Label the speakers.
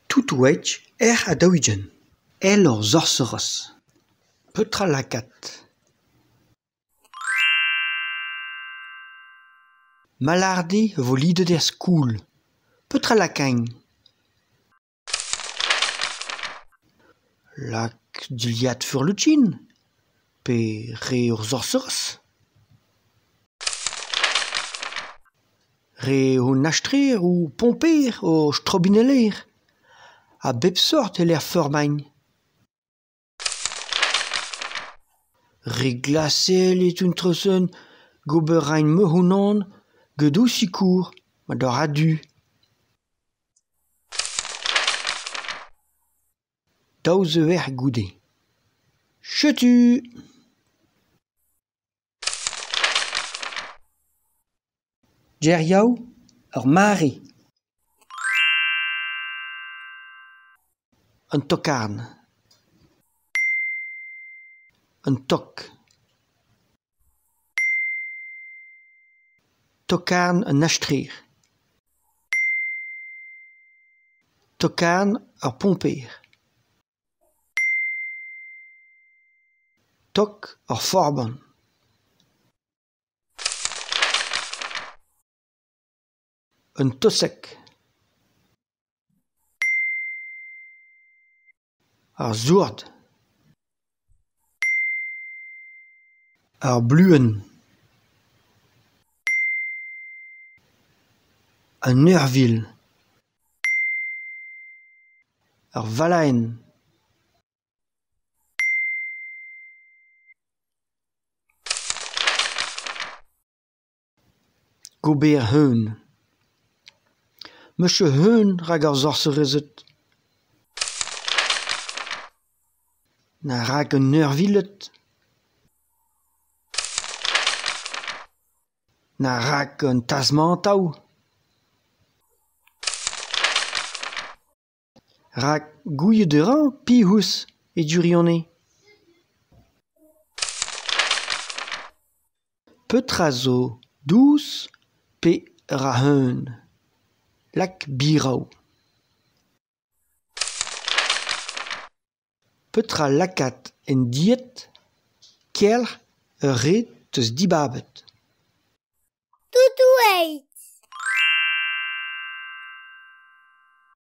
Speaker 1: Toutouetch a daouidjen. Ur zorseros. Petra lakat. Malardi vo lidet er skoul. Petra lakañ. Lak diliat furlutchin. Pe re ur zorseros. Re o nachtrer ou pomper o strobineler. A bep sort er feurmañ. Re glasel et un treusen gober rein mehounan gedou sikour, ma d'or adu. Daouze goude. Chetu! Geriaou ur mare. Un tokarn. Un tok. Tokarn un nachtrer. Tokarn ur pomper. Tok ur forban. Un tosek. Ur zourd. Ur bluen. Un urvil. Ur valaen. Gober heun. Meche heun rag ar zorserezet. Na rak un urvilet. Na rak un tasmantaou. Rak gouillet ran pihous e durionne. Petra zo dous pe ra heun. Lak biraou. Petra lakat en diet kelr ur re teus dibabet.
Speaker 2: Toutouet.